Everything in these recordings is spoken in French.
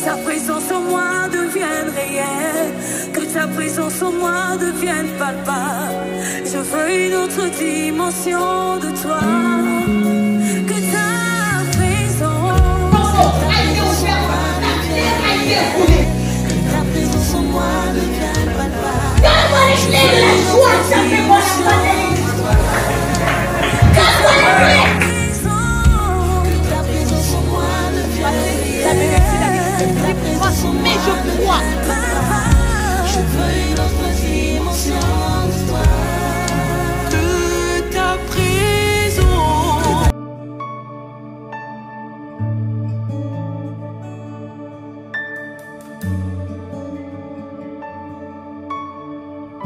ta présence en moi devienne réelle, que ta présence en moi devienne palpable. Je veux une autre dimension de toi. Que ta présence en moi devienne palpable. Donne-moi les clés de la joie, ça fait moi la pandémie. Donne-moi les clés. Mais je crois. Je veux une autre dimension de toi. De ta présence.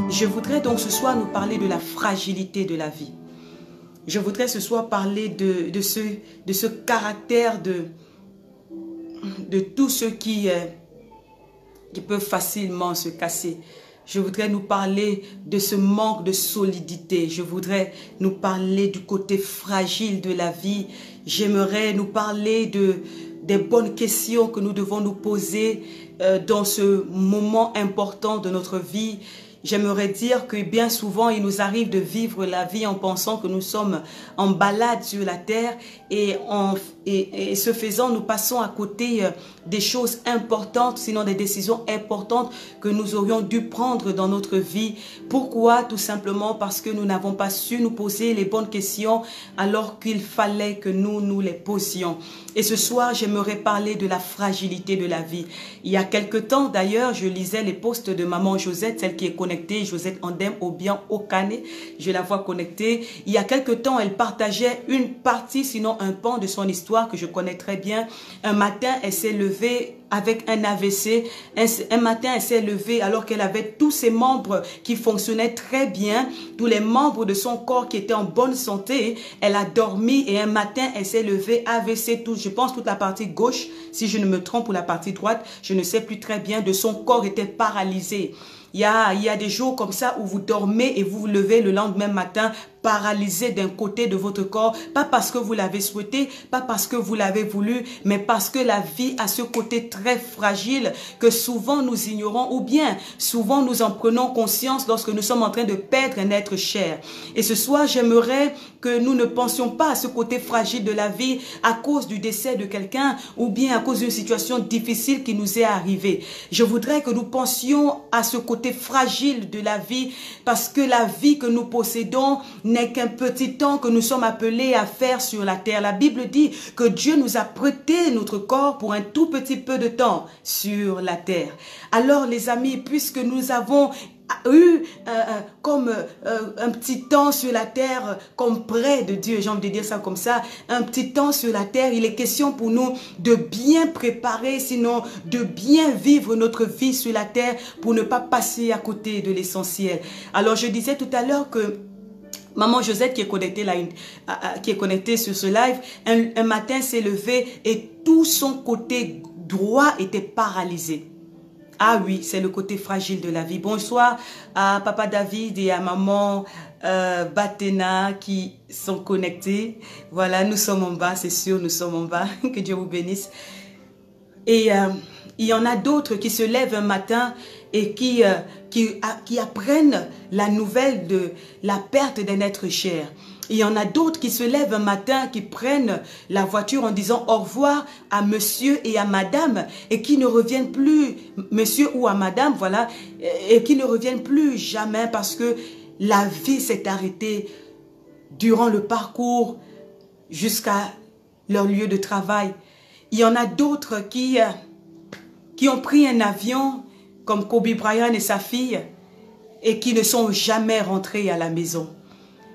Je voudrais donc ce soir nous parler de la fragilité de la vie. Je voudrais ce soir parler de ce caractère de tous ceux qui peuvent facilement se casser. Je voudrais nous parler de ce manque de solidité. Je voudrais nous parler du côté fragile de la vie. J'aimerais nous parler des bonnes questions que nous devons nous poser dans ce moment important de notre vie. J'aimerais dire que bien souvent, il nous arrive de vivre la vie en pensant que nous sommes en balade sur la terre et ce faisant, nous passons à côté des choses importantes, sinon des décisions importantes que nous aurions dû prendre dans notre vie. Pourquoi? Tout simplement parce que nous n'avons pas su nous poser les bonnes questions alors qu'il fallait que nous les posions. Et ce soir, j'aimerais parler de la fragilité de la vie. Il y a quelque temps, d'ailleurs, je lisais les posts de maman Josette, celle qui est connectée, Josette Andem au bien au Canet. Je la vois connectée. Il y a quelque temps, elle partageait une partie, sinon un pan de son histoire que je connais très bien. Un matin, elle s'est levée avec un AVC. Un matin, elle s'est levée alors qu'elle avait tous ses membres qui fonctionnaient très bien, tous les membres de son corps qui étaient en bonne santé. Elle a dormi et un matin, elle s'est levée AVC, je pense toute la partie gauche, si je ne me trompe, ou la partie droite, je ne sais plus très bien, de son corps était paralysé. Il y a des jours comme ça où vous dormez et vous vous levez le lendemain matin paralysé d'un côté de votre corps, pas parce que vous l'avez souhaité, pas parce que vous l'avez voulu, mais parce que la vie a ce côté très fragile que souvent nous ignorons ou bien souvent nous en prenons conscience lorsque nous sommes en train de perdre un être cher. Et ce soir, j'aimerais que nous ne pensions pas à ce côté fragile de la vie à cause du décès de quelqu'un ou bien à cause d'une situation difficile qui nous est arrivée. Je voudrais que nous pensions à ce côté fragile de la vie parce que la vie que nous possédons n'est qu'un petit temps que nous sommes appelés à faire sur la terre. La Bible dit que Dieu nous a prêté notre corps pour un tout petit peu de temps sur la terre. Alors les amis, puisque nous avons eu comme un petit temps sur la terre, comme près de Dieu, j'ai envie de dire ça comme ça, un petit temps sur la terre, il est question pour nous de bien préparer, sinon de bien vivre notre vie sur la terre pour ne pas passer à côté de l'essentiel. Alors je disais tout à l'heure que maman Josette qui est connectée là, qui est connectée sur ce live, un matin s'est levée et tout son côté droit était paralysé. Ah oui, c'est le côté fragile de la vie. Bonsoir à Papa David et à Maman Batena qui sont connectés. Voilà, nous sommes en bas, c'est sûr, nous sommes en bas. Que Dieu vous bénisse. Et il y en a d'autres qui se lèvent un matin et qui apprennent la nouvelle de la perte d'un être cher. Il y en a d'autres qui se lèvent un matin, qui prennent la voiture en disant au revoir à monsieur et à madame et qui ne reviennent plus, monsieur ou à madame, voilà, et qui ne reviennent plus jamais parce que la vie s'est arrêtée durant le parcours jusqu'à leur lieu de travail. Il y en a d'autres qui ont pris un avion comme Kobe Bryant et sa fille et qui ne sont jamais rentrés à la maison.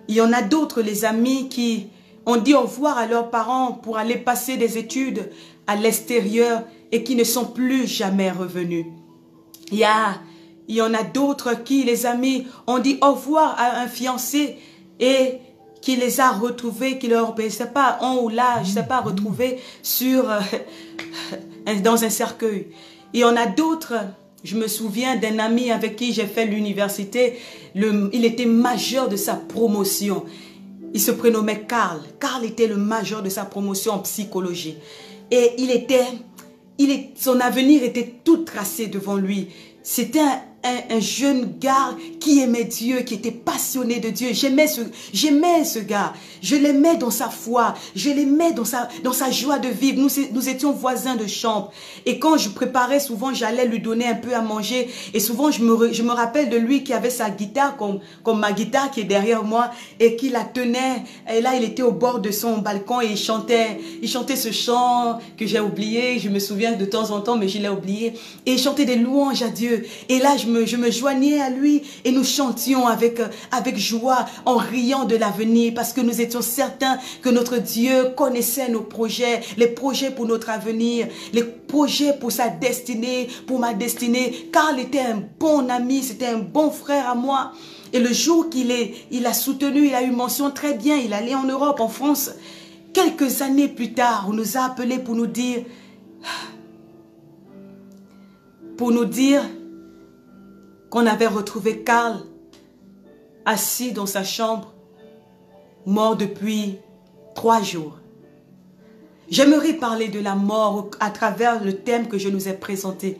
Il y en a d'autres, les amis, qui ont dit au revoir à leurs parents pour aller passer des études à l'extérieur et qui ne sont plus jamais revenus. Il y en a d'autres qui, les amis, ont dit au revoir à un fiancé et qui les a retrouvés, qui leur, je sais pas, on ou là, je sais pas, retrouvés dans un cercueil. Il y en a d'autres. Je me souviens d'un ami avec qui j'ai fait l'université. Il était major de sa promotion. Il se prénommait Karl. Karl était le major de sa promotion en psychologie. Et il était son avenir était tout tracé devant lui. C'était un jeune gars qui aimait Dieu, qui était passionné de Dieu. J'aimais ce gars. Je l'aimais dans sa foi. Je l'aimais dans sa joie de vivre. Nous étions voisins de chambre. Et quand je préparais, souvent, j'allais lui donner un peu à manger. Et souvent, je me rappelle de lui qui avait sa guitare, comme ma guitare qui est derrière moi, et qui la tenait. Et là, il était au bord de son balcon et il chantait ce chant que j'ai oublié. Je me souviens de temps en temps, mais je l'ai oublié. Et il chantait des louanges à Dieu. Et là, je me joignais à lui et nous chantions avec joie, en riant de l'avenir, parce que nous étions certains que notre Dieu connaissait nos projets, les projets pour notre avenir, les projets pour sa destinée, pour ma destinée. Karl était un bon ami, c'était un bon frère à moi. Et le jour il a soutenu, il a eu mention très bien, il allait en Europe, en France. Quelques années plus tard, on nous a appelés pour nous dire qu'on avait retrouvé Karl assis dans sa chambre, mort depuis 3 jours. J'aimerais parler de la mort à travers le thème que je nous ai présenté.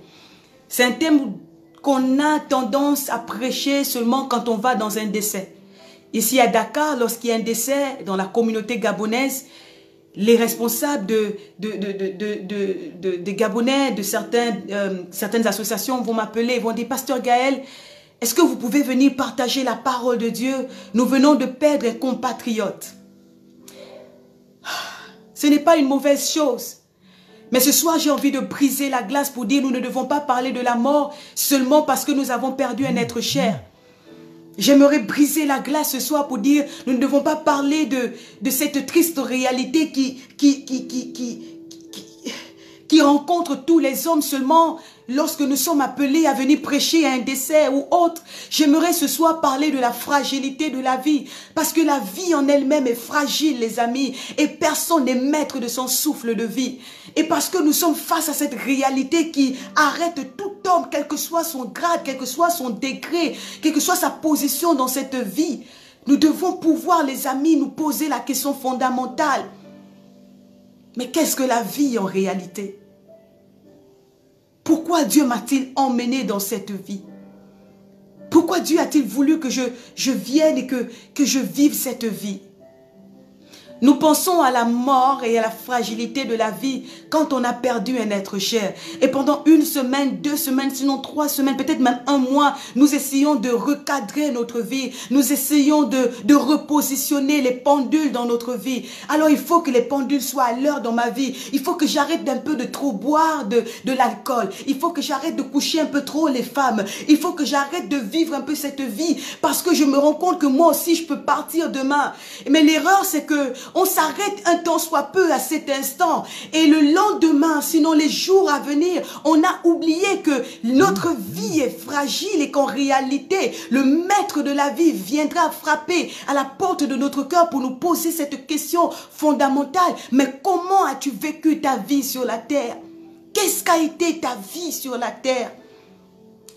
C'est un thème qu'on a tendance à prêcher seulement quand on va dans un décès. Ici à Dakar, lorsqu'il y a un décès dans la communauté gabonaise, les responsables des Gabonais, de certaines associations vont m'appeler, vont dire « Pasteur Gaël, est-ce que vous pouvez venir partager la parole de Dieu? Nous venons de perdre un compatriote. » Ce n'est pas une mauvaise chose. Mais ce soir, j'ai envie de briser la glace pour dire « Nous ne devons pas parler de la mort seulement parce que nous avons perdu un être cher. » J'aimerais briser la glace ce soir pour dire nous ne devons pas parler de cette triste réalité qui rencontre tous les hommes seulement lorsque nous sommes appelés à venir prêcher à un décès ou autre. J'aimerais ce soir parler de la fragilité de la vie, parce que la vie en elle-même est fragile, les amis, et personne n'est maître de son souffle de vie. Et parce que nous sommes face à cette réalité qui arrête tout homme, quel que soit son grade, quel que soit son degré, quelle que soit sa position dans cette vie, nous devons pouvoir, les amis, nous poser la question fondamentale. Mais qu'est-ce que la vie en réalité? Pourquoi Dieu m'a-t-il emmené dans cette vie? Pourquoi Dieu a-t-il voulu que je vienne et que je vive cette vie? Nous pensons à la mort et à la fragilité de la vie quand on a perdu un être cher. Et pendant 1 semaine, 2 semaines, sinon 3 semaines, peut-être même 1 mois, nous essayons de recadrer notre vie. Nous essayons de repositionner les pendules dans notre vie. Alors il faut que les pendules soient à l'heure dans ma vie. Il faut que j'arrête d'un peu de trop boire de l'alcool. Il faut que j'arrête de coucher un peu trop les femmes. Il faut que j'arrête de vivre un peu cette vie parce que je me rends compte que moi aussi je peux partir demain. Mais l'erreur c'est que on s'arrête un temps soit peu à cet instant et le lendemain, sinon les jours à venir, on a oublié que notre vie est fragile et qu'en réalité, le maître de la vie viendra frapper à la porte de notre cœur pour nous poser cette question fondamentale. Mais comment as-tu vécu ta vie sur la terre? Qu'est-ce qu'a été ta vie sur la terre?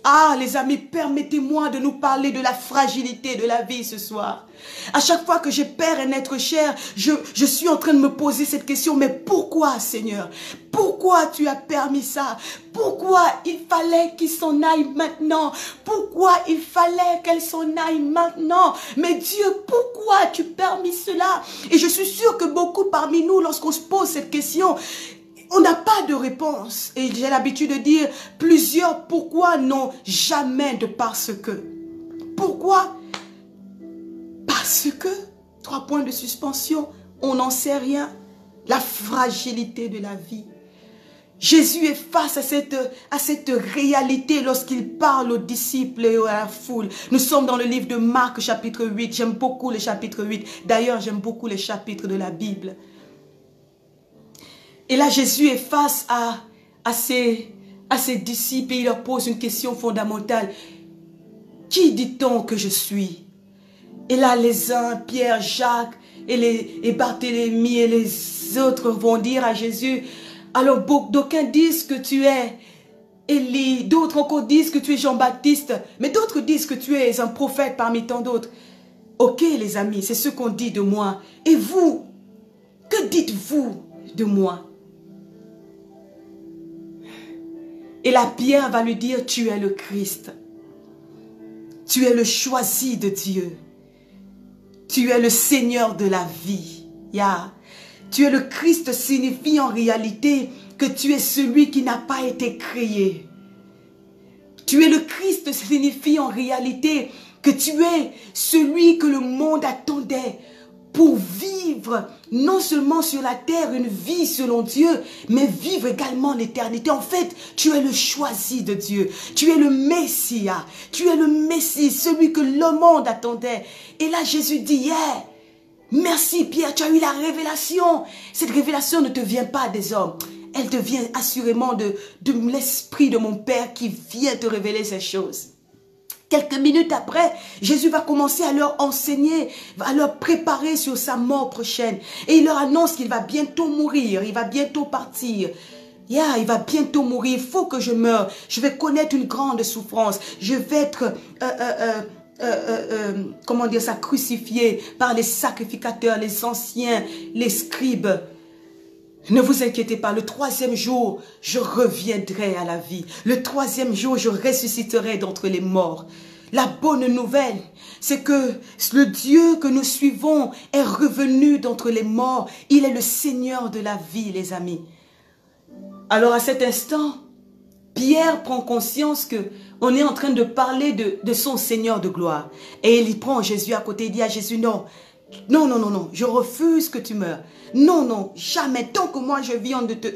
Ah, les amis, permettez-moi de nous parler de la fragilité de la vie ce soir. À chaque fois que je perds un être cher, je suis en train de me poser cette question. Mais pourquoi, Seigneur? Pourquoi tu as permis ça? Pourquoi il fallait qu'il s'en aille maintenant? Pourquoi il fallait qu'elle s'en aille maintenant? Mais Dieu, pourquoi as-tu permis cela? Et je suis sûre que beaucoup parmi nous, lorsqu'on se pose cette question, on n'a pas de réponse. Et j'ai l'habitude de dire plusieurs pourquoi non jamais de parce que. Pourquoi? Parce que, 3 points de suspension, on n'en sait rien. La fragilité de la vie. Jésus est face à cette réalité lorsqu'il parle aux disciples et à la foule. Nous sommes dans le livre de Marc chapitre 8. J'aime beaucoup le chapitre 8. D'ailleurs, j'aime beaucoup les chapitres de la Bible. Et là, Jésus est face à ses disciples et il leur pose une question fondamentale. Qui dit-on que je suis? Et là, les uns, Pierre, Jacques et Barthélemy et les autres vont dire à Jésus, alors d'aucuns disent que tu es Élie, d'autres encore disent que tu es Jean-Baptiste, mais d'autres disent que tu es un prophète parmi tant d'autres. Ok les amis, c'est ce qu'on dit de moi. Et vous, que dites-vous de moi? Et la pierre va lui dire, tu es le Christ. Tu es le choisi de Dieu. Tu es le Seigneur de la vie. Yeah. Tu es le Christ signifie en réalité que tu es celui qui n'a pas été créé. Tu es le Christ signifie en réalité que tu es celui que le monde attendait pour vivre non seulement sur la terre une vie selon Dieu, mais vivre également l'éternité. En fait, tu es le choisi de Dieu. Tu es le Messie. Tu es le Messie, celui que le monde attendait. Et là, Jésus dit, yeah, merci Pierre, tu as eu la révélation. Cette révélation ne te vient pas des hommes. Elle te vient assurément de l'esprit de mon Père qui vient te révéler ces choses. Quelques minutes après, Jésus va commencer à leur enseigner, à leur préparer sur sa mort prochaine. Et il leur annonce qu'il va bientôt mourir, il va bientôt partir. Yeah, il va bientôt mourir, il faut que je meure. Je vais connaître une grande souffrance. Je vais être, comment dire ça, crucifié par les sacrificateurs, les anciens, les scribes. Ne vous inquiétez pas, le 3e jour, je reviendrai à la vie. Le 3e jour, je ressusciterai d'entre les morts. La bonne nouvelle, c'est que le Dieu que nous suivons est revenu d'entre les morts. Il est le Seigneur de la vie, les amis. Alors à cet instant, Pierre prend conscience qu'on est en train de parler de son Seigneur de gloire. Et il prend Jésus à côté, il dit à Jésus, non. Non, non, non, non, je refuse que tu meurs. Non, non, jamais, tant que moi je vis, on ne te...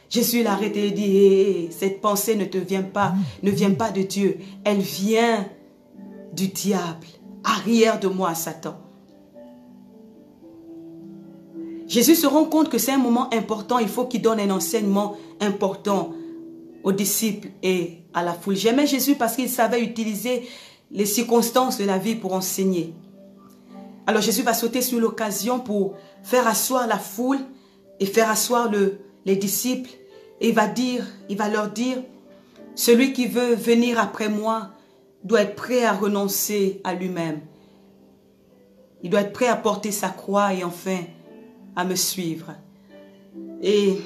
Jésus l'arrête et dit, hey, cette pensée ne vient pas de Dieu, elle vient du diable. Arrière de moi, Satan. Jésus se rend compte que c'est un moment important, il faut qu'il donne un enseignement important aux disciples et à la foule. J'aimais Jésus parce qu'il savait utiliser les circonstances de la vie pour enseigner. Alors Jésus va sauter sur l'occasion pour faire asseoir la foule et faire asseoir les disciples. Et il va leur dire, celui qui veut venir après moi doit être prêt à renoncer à lui-même. Il doit être prêt à porter sa croix et enfin à me suivre. Et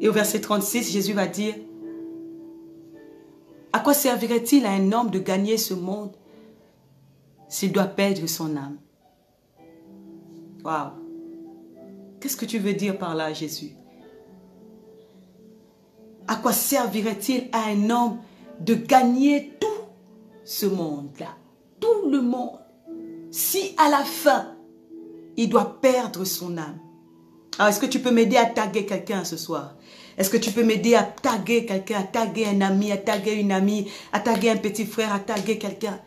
au verset 36, Jésus va dire, à quoi servirait-il à un homme de gagner ce monde s'il doit perdre son âme? Waouh! Qu'est-ce que tu veux dire par là, Jésus? À quoi servirait-il à un homme de gagner tout ce monde-là? Tout le monde. Si à la fin, il doit perdre son âme. Alors, est-ce que tu peux m'aider à taguer quelqu'un ce soir? Est-ce que tu peux m'aider à taguer quelqu'un, à taguer un ami, à taguer une amie, à taguer un petit frère, à taguer quelqu'un?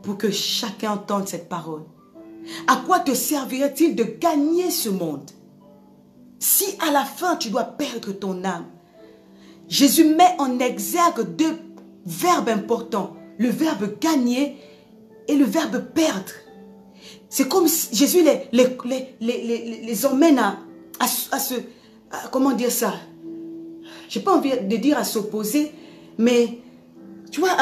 Pour que chacun entende cette parole. À quoi te servirait-il de gagner ce monde si à la fin tu dois perdre ton âme? Jésus met en exergue 2 verbes importants. Le verbe gagner et le verbe perdre. C'est comme si Jésus les emmène à comment dire ça? J'ai pas envie de dire à s'opposer, mais tu vois,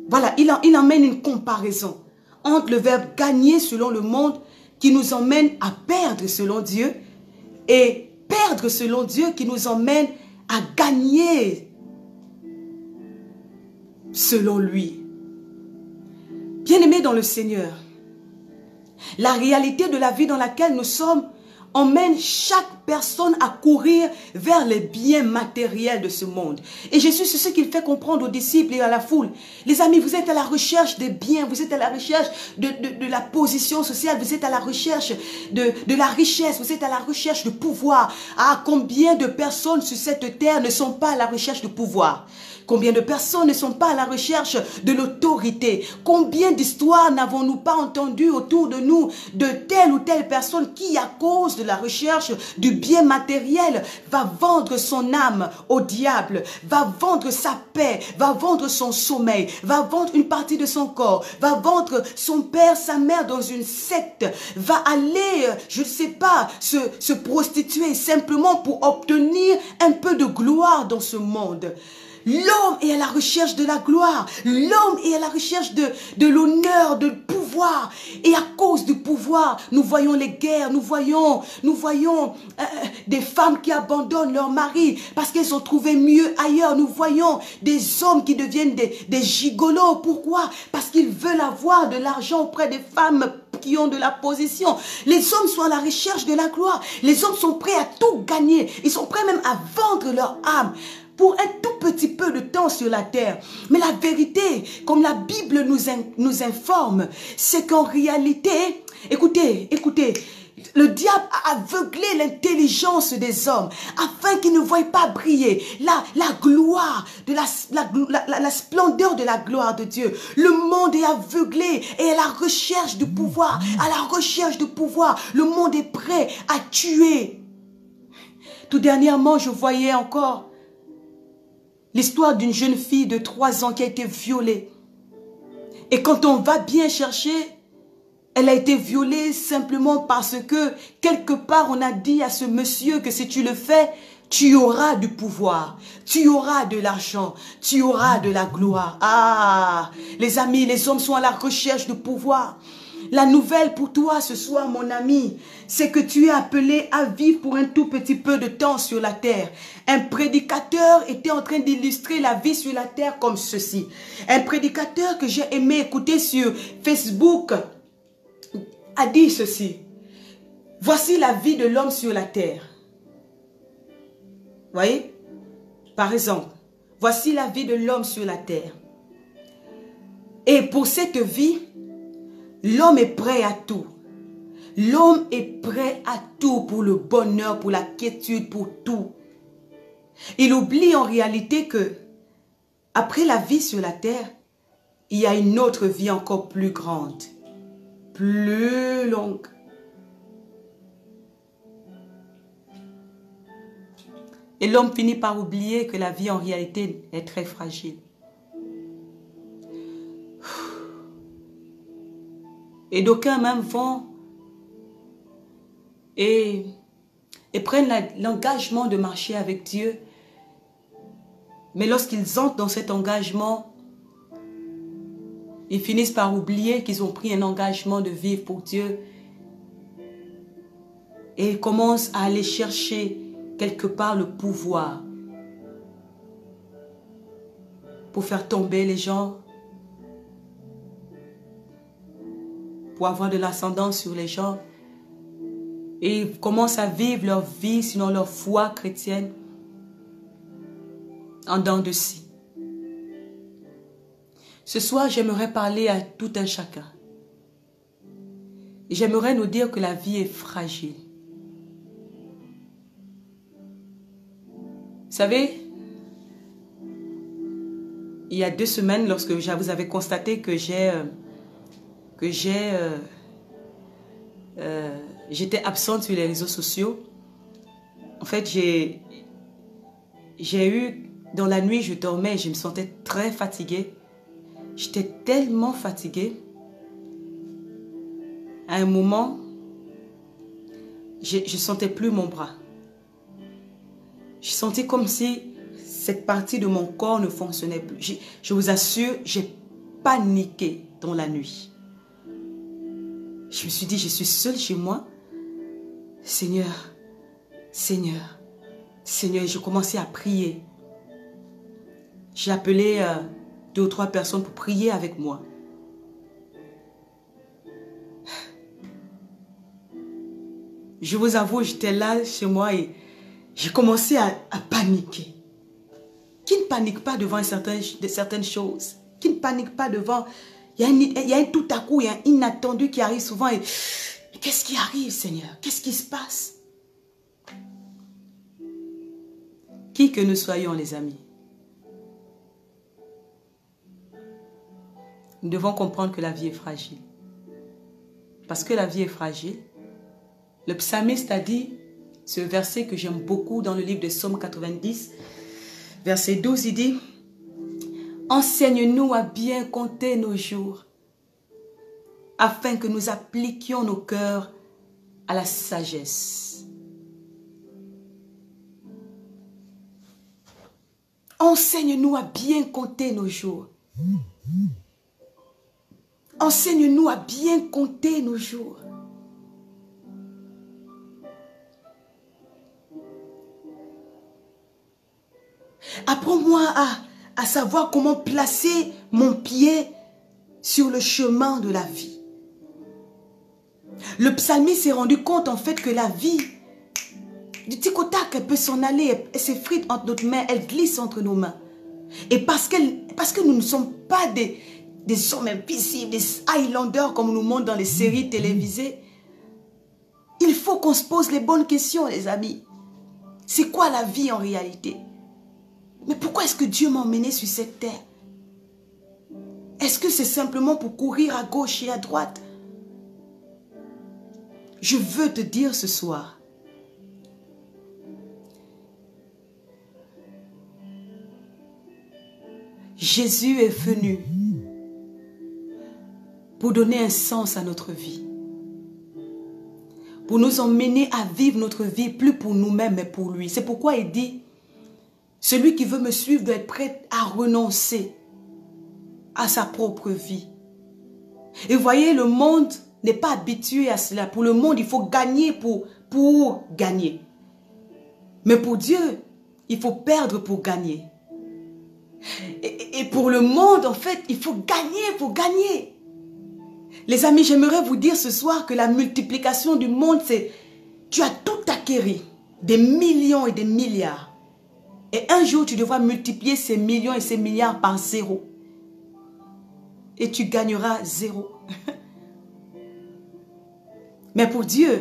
voilà, il emmène une comparaison entre le verbe gagner selon le monde qui nous emmène à perdre selon Dieu et perdre selon Dieu qui nous emmène à gagner selon lui. Bien-aimés dans le Seigneur, la réalité de la vie dans laquelle nous sommes emmène chaque personne à courir vers les biens matériels de ce monde. Et Jésus, c'est ce qu'il fait comprendre aux disciples et à la foule. Les amis, vous êtes à la recherche des biens, vous êtes à la recherche de la position sociale, vous êtes à la recherche de la richesse, vous êtes à la recherche de pouvoir. Ah, combien de personnes sur cette terre ne sont pas à la recherche de pouvoir? Combien de personnes ne sont pas à la recherche de l'autorité? Combien d'histoires n'avons-nous pas entendues autour de nous de telle ou telle personne qui, à cause de la recherche du bien matériel, va vendre son âme au diable, va vendre sa paix, va vendre son sommeil, va vendre une partie de son corps, va vendre son père, sa mère dans une secte, va aller, je ne sais pas, se prostituer simplement pour obtenir un peu de gloire dans ce monde. L'homme est à la recherche de la gloire. L'homme est à la recherche de l'honneur, de pouvoir. Et à cause du pouvoir, nous voyons les guerres, nous voyons des femmes qui abandonnent leur mari parce qu'elles ont trouvé mieux ailleurs. Nous voyons des hommes qui deviennent des gigolos. Pourquoi? Parce qu'ils veulent avoir de l'argent auprès des femmes qui ont de la position. Les hommes sont à la recherche de la gloire. Les hommes sont prêts à tout gagner. Ils sont prêts même à vendre leur âme pour un tout petit peu de temps sur la terre. Mais la vérité, comme la Bible nous informe, c'est qu'en réalité, écoutez, le diable a aveuglé l'intelligence des hommes afin qu'ils ne voient pas briller la gloire, la splendeur de la gloire de Dieu. Le monde est aveuglé et à la recherche du pouvoir, à la recherche du pouvoir. Le monde est prêt à tuer. Tout dernièrement, je voyais encore l'histoire d'une jeune fille de 3 ans qui a été violée. Et quand on va bien chercher, elle a été violée simplement parce que quelque part on a dit à ce monsieur que si tu le fais, tu auras du pouvoir, tu auras de l'argent, tu auras de la gloire. Ah, les amis, les hommes sont à la recherche de pouvoir. La nouvelle pour toi ce soir, mon ami, c'est que tu es appelé à vivre pour un tout petit peu de temps sur la terre. Un prédicateur était en train d'illustrer la vie sur la terre comme ceci. Un prédicateur que j'ai aimé écouter sur Facebook a dit ceci. Voici la vie de l'homme sur la terre. Voyez? Par exemple, voici la vie de l'homme sur la terre. Et pour cette vie, l'homme est prêt à tout. L'homme est prêt à tout pour le bonheur, pour la quiétude, pour tout. Il oublie en réalité que après la vie sur la terre, il y a une autre vie encore plus grande, plus longue. Et l'homme finit par oublier que la vie en réalité est très fragile. Et d'aucuns même vont et prennent l'engagement de marcher avec Dieu. Mais lorsqu'ils entrent dans cet engagement, ils finissent par oublier qu'ils ont pris un engagement de vivre pour Dieu. Et ils commencent à aller chercher quelque part le pouvoir pour faire tomber les gens, pour avoir de l'ascendance sur les gens. Et ils commencent à vivre leur vie, sinon leur foi chrétienne, en dents de scie. Ce soir, j'aimerais parler à tout un chacun. Et j'aimerais nous dire que la vie est fragile. Vous savez, il y a 2 semaines, lorsque vous avez constaté que j'étais absente sur les réseaux sociaux. En fait, j'ai eu, dans la nuit, je dormais et je me sentais très fatiguée. J'étais tellement fatiguée. À un moment, je ne sentais plus mon bras. Je sentais comme si cette partie de mon corps ne fonctionnait plus. Je vous assure, j'ai paniqué dans la nuit. Je me suis dit, je suis seule chez moi. Seigneur, Seigneur, Seigneur. Et je commençais à prier. J'ai appelé 2 ou 3 personnes pour prier avec moi. Je vous avoue, j'étais là chez moi et j'ai commencé à paniquer. Qui ne panique pas devant certaines choses? Qui ne panique pas devant... Il y a un tout à coup, il y a un inattendu qui arrive souvent. Et qu'est-ce qui arrive, Seigneur? Qu'est-ce qui se passe? Qui que nous soyons, les amis, nous devons comprendre que la vie est fragile. Parce que la vie est fragile, le psalmiste a dit, ce verset que j'aime beaucoup dans le livre de Psaume 90, verset 12, il dit: enseigne-nous à bien compter nos jours, afin que nous appliquions nos cœurs à la sagesse. Enseigne-nous à bien compter nos jours. Enseigne-nous à bien compter nos jours. Apprends-moi à savoir comment placer mon pied sur le chemin de la vie. Le psalmiste s'est rendu compte en fait que la vie, du tic au tac, elle peut s'en aller, elle s'effrite entre nos mains, elle glisse entre nos mains. Et parce que nous ne sommes pas des hommes invisibles, des Highlanders comme on nous montre dans les séries télévisées, il faut qu'on se pose les bonnes questions, les amis. C'est quoi la vie en réalité? Mais pourquoi est-ce que Dieu m'a emmené sur cette terre? Est-ce que c'est simplement pour courir à gauche et à droite? Je veux te dire ce soir, Jésus est venu pour donner un sens à notre vie, pour nous emmener à vivre notre vie, plus pour nous-mêmes, mais pour lui. C'est pourquoi il dit, celui qui veut me suivre doit être prêt à renoncer à sa propre vie. Et vous voyez, le monde n'est pas habitué à cela. Pour le monde, il faut gagner pour gagner. Mais pour Dieu, il faut perdre pour gagner. Et pour le monde, en fait, il faut gagner pour gagner. Les amis, j'aimerais vous dire ce soir que la multiplication du monde, c'est tu as tout acquéri, des millions et des milliards. Et un jour, tu devras multiplier ces millions et ces milliards par 0. Et tu gagneras 0. Mais pour Dieu,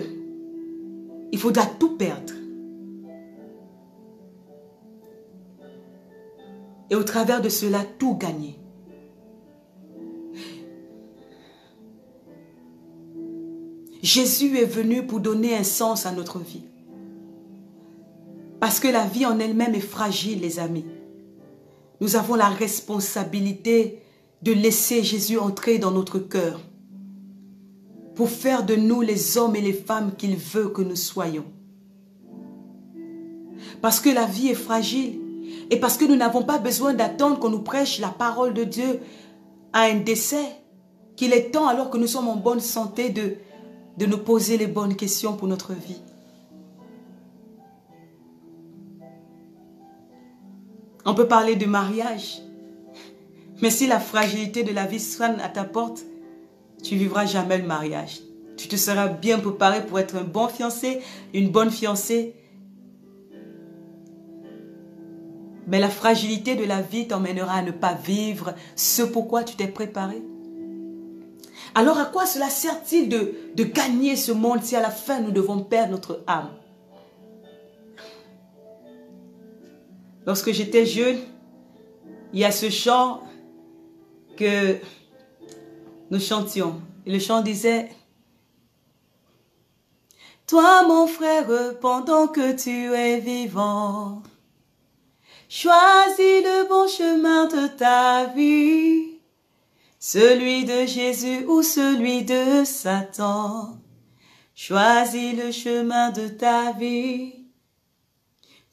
il faudra tout perdre. Et au travers de cela, tout gagner. Jésus est venu pour donner un sens à notre vie. Parce que la vie en elle-même est fragile, les amis. Nous avons la responsabilité de laisser Jésus entrer dans notre cœur pour faire de nous les hommes et les femmes qu'il veut que nous soyons. Parce que la vie est fragile et parce que nous n'avons pas besoin d'attendre qu'on nous prêche la parole de Dieu à un décès, qu'il est temps alors que nous sommes en bonne santé de nous poser les bonnes questions pour notre vie. On peut parler de mariage, mais si la fragilité de la vie sonne à ta porte, tu ne vivras jamais le mariage. Tu te seras bien préparé pour être un bon fiancé, une bonne fiancée. Mais la fragilité de la vie t'emmènera à ne pas vivre ce pourquoi tu t'es préparé. Alors à quoi cela sert-il de gagner ce monde si à la fin nous devons perdre notre âme? Lorsque j'étais jeune, il y a ce chant que nous chantions. Et le chant disait: toi mon frère, pendant que tu es vivant, choisis le bon chemin de ta vie, celui de Jésus ou celui de Satan. Choisis le chemin de ta vie.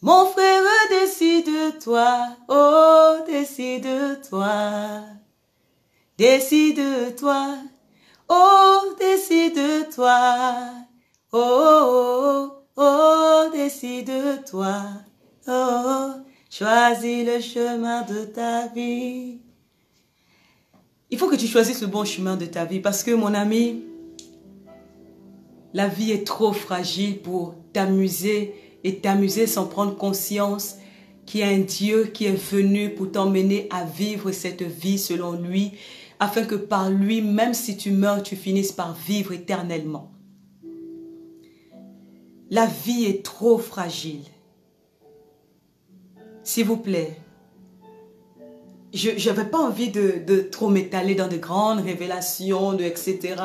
Mon frère, décide-toi, oh, décide-toi. Décide-toi, oh, décide-toi. Oh, oh, oh, oh, décide-toi. Oh, choisis le chemin de ta vie. Il faut que tu choisisses le bon chemin de ta vie parce que, mon ami, la vie est trop fragile pour t'amuser et t'amuser sans prendre conscience qu'il y a un Dieu qui est venu pour t'emmener à vivre cette vie selon lui, afin que par lui, même si tu meurs, tu finisses par vivre éternellement. La vie est trop fragile. S'il vous plaît, je n'avais pas envie de trop m'étaler dans de grandes révélations, etc.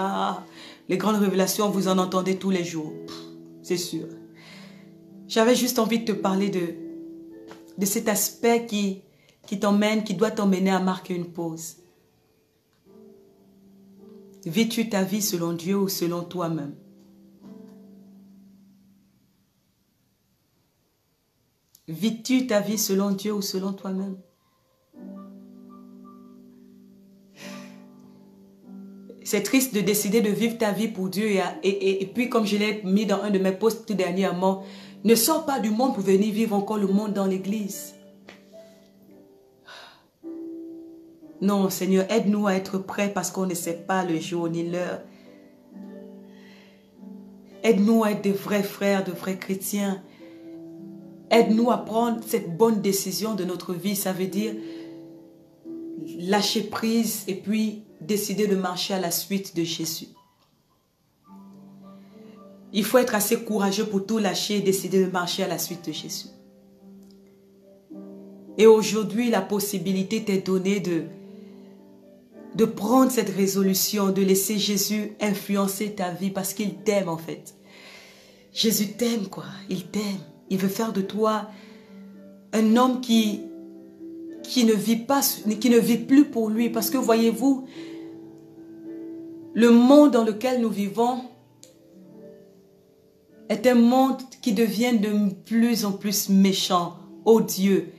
Les grandes révélations, vous en entendez tous les jours, c'est sûr. J'avais juste envie de te parler de cet aspect qui t'emmène, qui doit t'emmener à marquer une pause. Vis-tu ta vie selon Dieu ou selon toi-même? Vis-tu ta vie selon Dieu ou selon toi-même? C'est triste de décider de vivre ta vie pour Dieu et puis comme je l'ai mis dans un de mes posts tout dernièrement, ne sors pas du monde pour venir vivre encore le monde dans l'église. Non, Seigneur, aide-nous à être prêts parce qu'on ne sait pas le jour ni l'heure. Aide-nous à être de vrais frères, de vrais chrétiens. Aide-nous à prendre cette bonne décision de notre vie. Ça veut dire lâcher prise et puis décider de marcher à la suite de Jésus. Il faut être assez courageux pour tout lâcher et décider de marcher à la suite de Jésus. Et aujourd'hui, la possibilité t'est donnée de prendre cette résolution, de laisser Jésus influencer ta vie parce qu'il t'aime en fait. Jésus t'aime quoi, il t'aime. Il veut faire de toi un homme qui ne vit plus pour lui. Parce que voyez-vous, le monde dans lequel nous vivons est un monde qui devient de plus en plus méchant, odieux,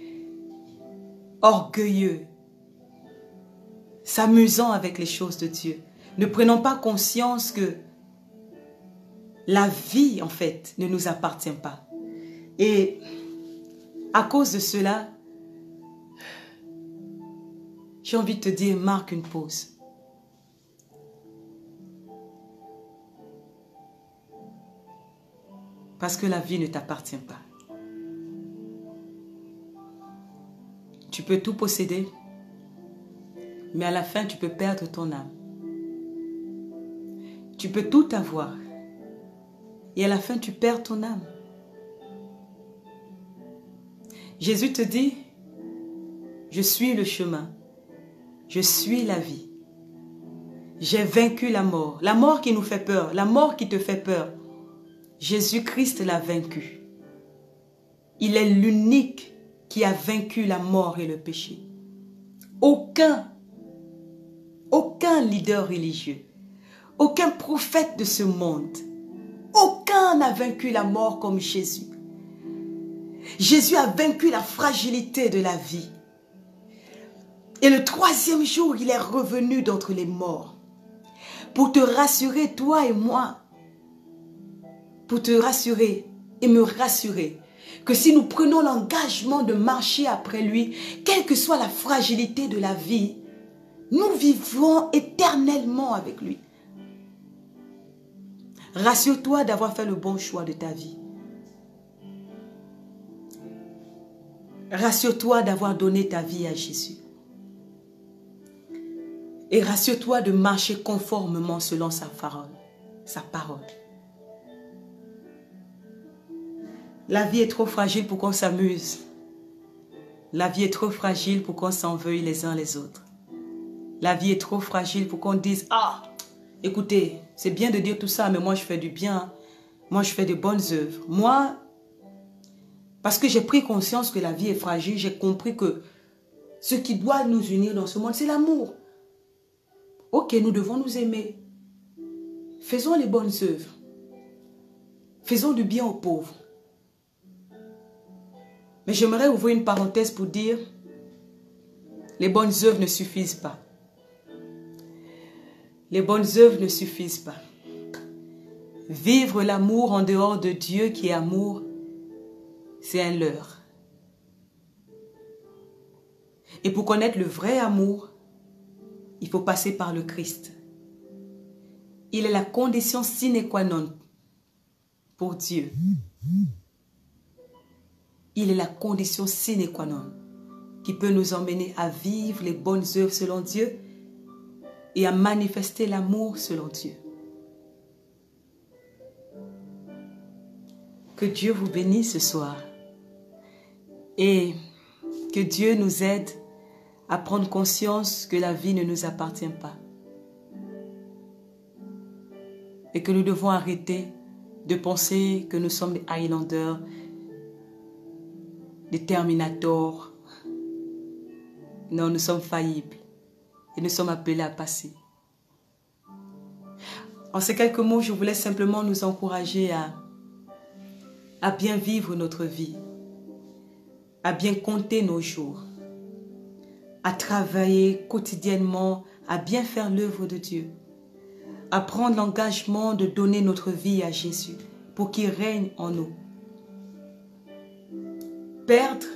orgueilleux, s'amusant avec les choses de Dieu. Ne prenons pas conscience que la vie, en fait, ne nous appartient pas. Et à cause de cela, j'ai envie de te dire, marque une pause. Parce que la vie ne t'appartient pas. Tu peux tout posséder, mais à la fin, tu peux perdre ton âme. Tu peux tout avoir, et à la fin, tu perds ton âme. Jésus te dit, je suis le chemin, je suis la vie. J'ai vaincu la mort qui nous fait peur, la mort qui te fait peur. Jésus-Christ l'a vaincu. Il est l'unique qui a vaincu la mort et le péché. Aucun leader religieux, aucun prophète de ce monde, aucun n'a vaincu la mort comme Jésus. Jésus a vaincu la fragilité de la vie. Et le troisième jour, il est revenu d'entre les morts. Pour te rassurer, toi et moi. Pour te rassurer et me rassurer. Que si nous prenons l'engagement de marcher après lui, quelle que soit la fragilité de la vie, nous vivrons éternellement avec lui. Rassure-toi d'avoir fait le bon choix de ta vie. Rassure-toi d'avoir donné ta vie à Jésus. Et rassure-toi de marcher conformément selon sa parole. La vie est trop fragile pour qu'on s'amuse. La vie est trop fragile pour qu'on s'en veuille les uns les autres. La vie est trop fragile pour qu'on dise « Ah, écoutez, c'est bien de dire tout ça, mais moi je fais du bien. Moi je fais de bonnes œuvres. Moi, parce que j'ai pris conscience que la vie est fragile, j'ai compris que ce qui doit nous unir dans ce monde, c'est l'amour. Ok, nous devons nous aimer. Faisons les bonnes œuvres. Faisons du bien aux pauvres. Mais j'aimerais ouvrir une parenthèse pour dire, les bonnes œuvres ne suffisent pas. Les bonnes œuvres ne suffisent pas. Vivre l'amour en dehors de Dieu qui est amour, c'est un leurre. Et pour connaître le vrai amour, il faut passer par le Christ. Il est la condition sine qua non pour Dieu. Il est la condition sine qua non qui peut nous emmener à vivre les bonnes œuvres selon Dieu et à manifester l'amour selon Dieu. Que Dieu vous bénisse ce soir et que Dieu nous aide à prendre conscience que la vie ne nous appartient pas et que nous devons arrêter de penser que nous sommes des Highlanders, des Terminators. Non, nous sommes faillibles et nous sommes appelés à passer. En ces quelques mots, je voulais simplement nous encourager à bien vivre notre vie, à bien compter nos jours, à travailler quotidiennement, à bien faire l'œuvre de Dieu, à prendre l'engagement de donner notre vie à Jésus pour qu'il règne en nous. Perdre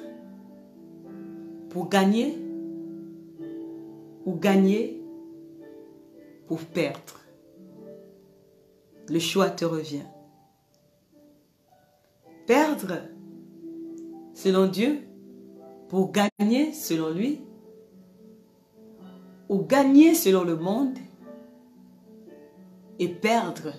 pour gagner ou gagner pour perdre. Le choix te revient. Perdre selon Dieu pour gagner selon lui ou gagner selon le monde et perdre.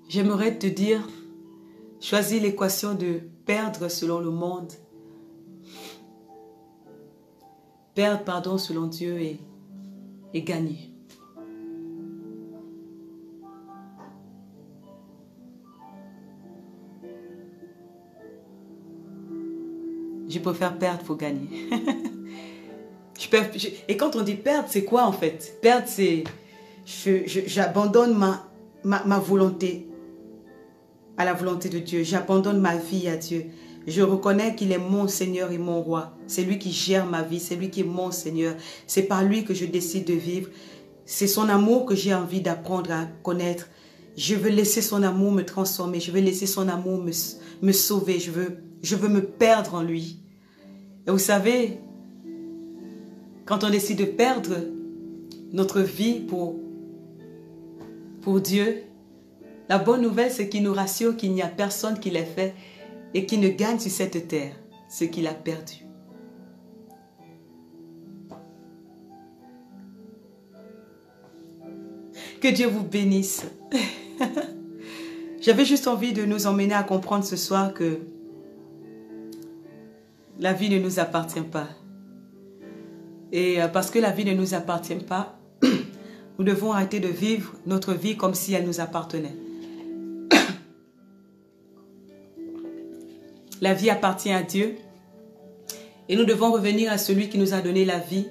J'aimerais te dire, choisis l'équation de perdre selon le monde, perdre, pardon, selon Dieu et gagner. Je préfère perdre pour gagner. Et quand on dit perdre, c'est quoi en fait? Perdre, c'est j'abandonne ma volonté à la volonté de Dieu. J'abandonne ma vie à Dieu. Je reconnais qu'il est mon Seigneur et mon Roi. C'est lui qui gère ma vie. C'est lui qui est mon Seigneur. C'est par lui que je décide de vivre. C'est son amour que j'ai envie d'apprendre à connaître. Je veux laisser son amour me transformer. Je veux laisser son amour me sauver. Je veux me perdre en lui. Et vous savez, quand on décide de perdre notre vie pour Dieu, la bonne nouvelle, c'est qu'il nous rassure qu'il n'y a personne qui l'ait fait et qui ne gagne sur cette terre ce qu'il a perdu. Que Dieu vous bénisse. J'avais juste envie de nous emmener à comprendre ce soir que la vie ne nous appartient pas. Et parce que la vie ne nous appartient pas, nous devons arrêter de vivre notre vie comme si elle nous appartenait. La vie appartient à Dieu et nous devons revenir à celui qui nous a donné la vie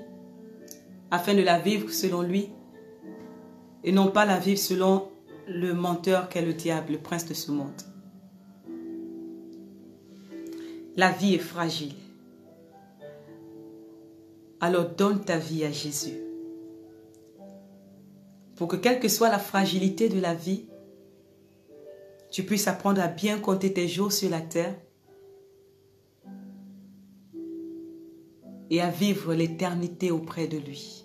afin de la vivre selon lui et non pas la vivre selon le menteur qu'est le diable, le prince de ce monde. La vie est fragile. Alors donne ta vie à Jésus. Pour que quelle que soit la fragilité de la vie, tu puisses apprendre à bien compter tes jours sur la terre et à vivre l'éternité auprès de lui.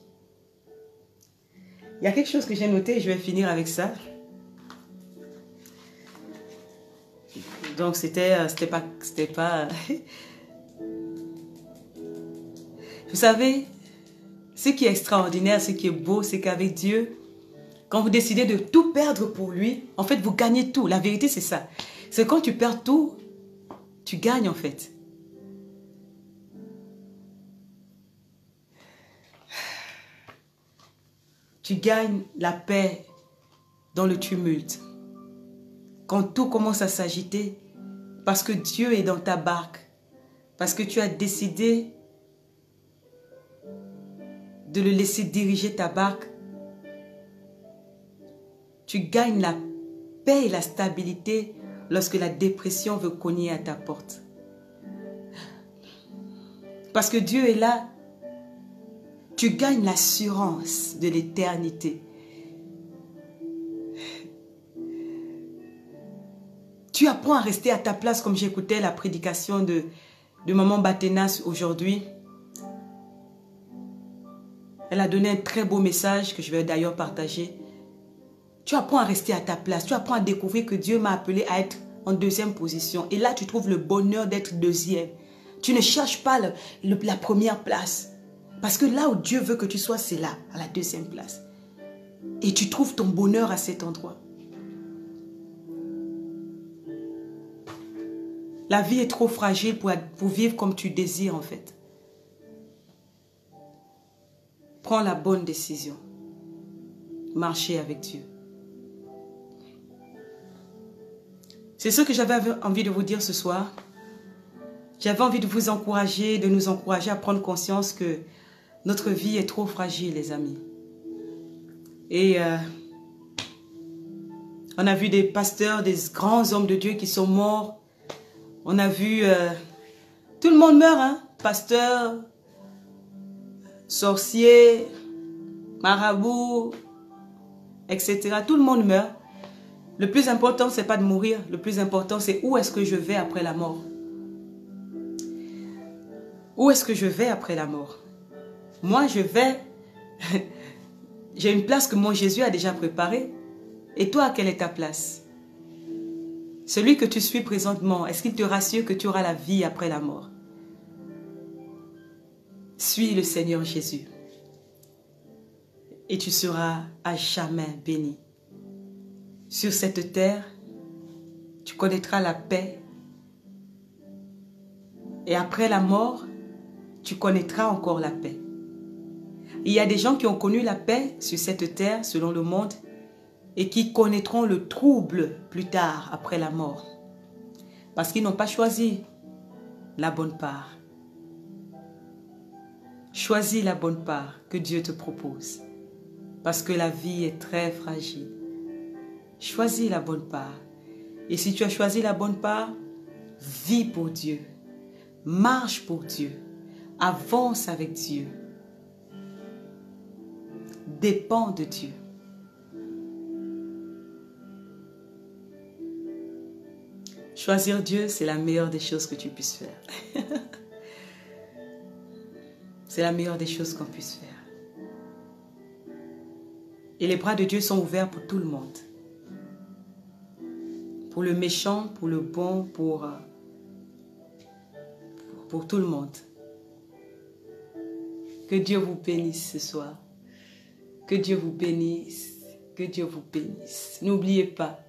Il y a quelque chose que j'ai noté et je vais finir avec ça. Donc c'était pas... Vous savez, ce qui est extraordinaire, ce qui est beau, c'est qu'avec Dieu, quand vous décidez de tout perdre pour lui, en fait, vous gagnez tout. La vérité, c'est ça. C'est quand tu perds tout, tu gagnes en fait. Tu gagnes la paix dans le tumulte. Quand tout commence à s'agiter, parce que Dieu est dans ta barque, parce que tu as décidé de le laisser diriger ta barque, tu gagnes la paix et la stabilité lorsque la dépression veut cogner à ta porte. Parce que Dieu est là, tu gagnes l'assurance de l'éternité. Tu apprends à rester à ta place, comme j'écoutais la prédication de Maman Batenas aujourd'hui. Elle a donné un très beau message que je vais d'ailleurs partager. Tu apprends à rester à ta place. Tu apprends à découvrir que Dieu m'a appelé à être en deuxième position. Et là, tu trouves le bonheur d'être deuxième. Tu ne cherches pas la première place. Parce que là où Dieu veut que tu sois, c'est là, à la deuxième place. Et tu trouves ton bonheur à cet endroit. La vie est trop fragile pour vivre comme tu désires en fait. Prends la bonne décision. Marchez avec Dieu. C'est ce que j'avais envie de vous dire ce soir. J'avais envie de vous encourager, de nous encourager à prendre conscience que notre vie est trop fragile, les amis. Et On a vu des pasteurs, des grands hommes de Dieu qui sont morts. On a vu... tout le monde meurt, hein? Pasteurs, sorciers, marabouts, etc. Tout le monde meurt. Le plus important, c'est pas de mourir. Le plus important, c'est où est-ce que je vais après la mort. Où est-ce que je vais après la mort? Moi, je vais... J'ai une place que mon Jésus a déjà préparée. Et toi, quelle est ta place? Celui que tu suis présentement, est-ce qu'il te rassure que tu auras la vie après la mort? Suis le Seigneur Jésus. Et tu seras à jamais béni. Sur cette terre, tu connaîtras la paix. Et après la mort, tu connaîtras encore la paix. Il y a des gens qui ont connu la paix sur cette terre, selon le monde, et qui connaîtront le trouble plus tard, après la mort. Parce qu'ils n'ont pas choisi la bonne part. Choisis la bonne part que Dieu te propose. Parce que la vie est très fragile. Choisis la bonne part. Et si tu as choisi la bonne part, vis pour Dieu. Marche pour Dieu. Avance avec Dieu. Dépends de Dieu. Choisir Dieu, c'est la meilleure des choses que tu puisses faire. C'est la meilleure des choses qu'on puisse faire. Et les bras de Dieu sont ouverts pour tout le monde. Pour le méchant, pour le bon, pour tout le monde. Que Dieu vous bénisse ce soir. Que Dieu vous bénisse. Que Dieu vous bénisse. N'oubliez pas.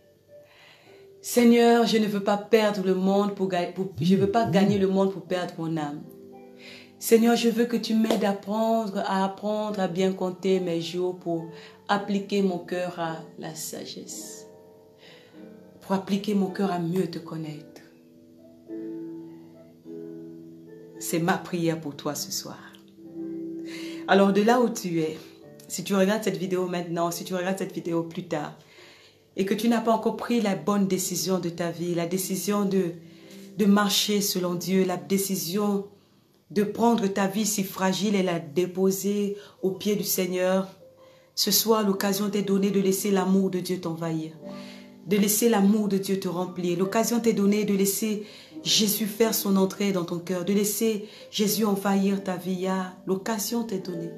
Seigneur, je ne veux pas perdre le monde je ne veux pas gagner le monde pour perdre mon âme. Seigneur, je veux que tu m'aides à apprendre à bien compter mes jours pour appliquer mon cœur à la sagesse. Pour appliquer mon cœur à mieux te connaître. C'est ma prière pour toi ce soir. Alors de là où tu es, si tu regardes cette vidéo maintenant, si tu regardes cette vidéo plus tard, et que tu n'as pas encore pris la bonne décision de ta vie, la décision de marcher selon Dieu, la décision de prendre ta vie si fragile et la déposer aux pieds du Seigneur, ce soir l'occasion t'est donnée de laisser l'amour de Dieu t'envahir, de laisser l'amour de Dieu te remplir. L'occasion t'est donnée de laisser Jésus faire son entrée dans ton cœur, de laisser Jésus envahir ta vie. L'occasion t'est donnée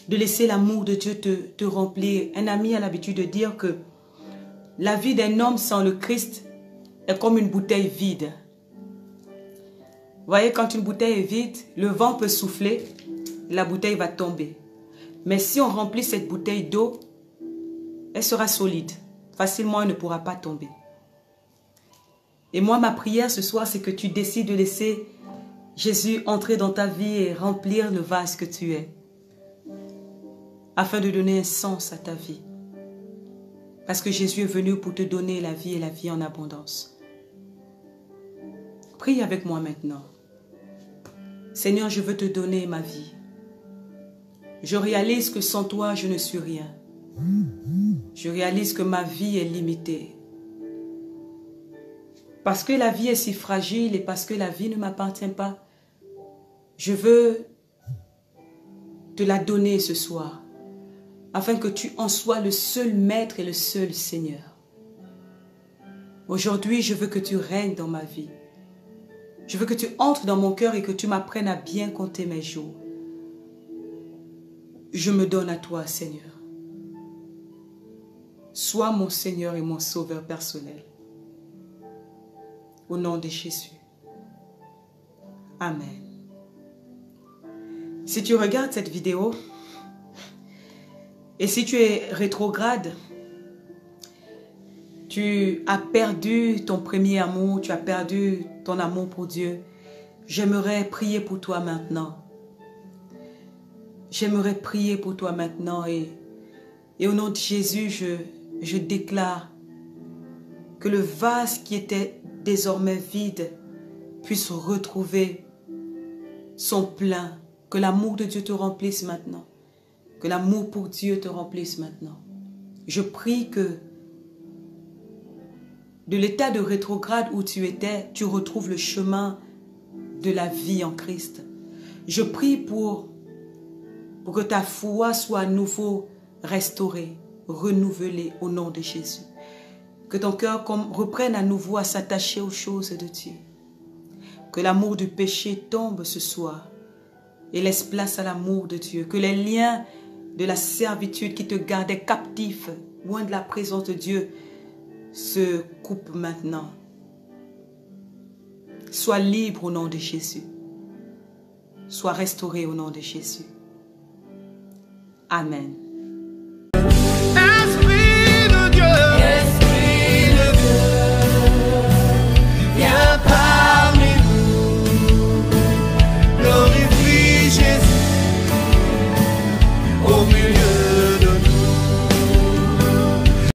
de laisser l'amour de Dieu te remplir. Un ami a l'habitude de dire que la vie d'un homme sans le Christ est comme une bouteille vide. Vous voyez, quand une bouteille est vide, le vent peut souffler, la bouteille va tomber. Mais si on remplit cette bouteille d'eau, elle sera solide. Facilement, elle ne pourra pas tomber. Et moi, ma prière ce soir, c'est que tu décides de laisser Jésus entrer dans ta vie et remplir le vase que tu es, afin de donner un sens à ta vie. Parce que Jésus est venu pour te donner la vie et la vie en abondance. Prie avec moi maintenant. Seigneur, je veux te donner ma vie. Je réalise que sans toi, je ne suis rien. Je réalise que ma vie est limitée. Parce que la vie est si fragile et parce que la vie ne m'appartient pas, je veux te la donner ce soir, afin que tu en sois le seul maître et le seul Seigneur. Aujourd'hui, je veux que tu règnes dans ma vie. Je veux que tu entres dans mon cœur et que tu m'apprennes à bien compter mes jours. Je me donne à toi, Seigneur. Sois mon Seigneur et mon Sauveur personnel. Au nom de Jésus. Amen. Si tu regardes cette vidéo, et si tu es rétrograde, tu as perdu ton premier amour, tu as perdu ton amour pour Dieu, j'aimerais prier pour toi maintenant. J'aimerais prier pour toi maintenant et au nom de Jésus, je déclare que le vase qui était désormais vide puisse retrouver son plein, que l'amour de Dieu te remplisse maintenant, que l'amour pour Dieu te remplisse maintenant. Je prie que de l'état de rétrograde où tu étais, tu retrouves le chemin de la vie en Christ. Je prie pour que ta foi soit à nouveau restaurée, renouvelée au nom de Jésus. Que ton cœur reprenne à nouveau à s'attacher aux choses de Dieu. Que l'amour du péché tombe ce soir et laisse place à l'amour de Dieu. Que les liens de la servitude qui te gardaient captif, loin de la présence de Dieu, se coupent maintenant. Sois libre au nom de Jésus. Sois restauré au nom de Jésus. Amen.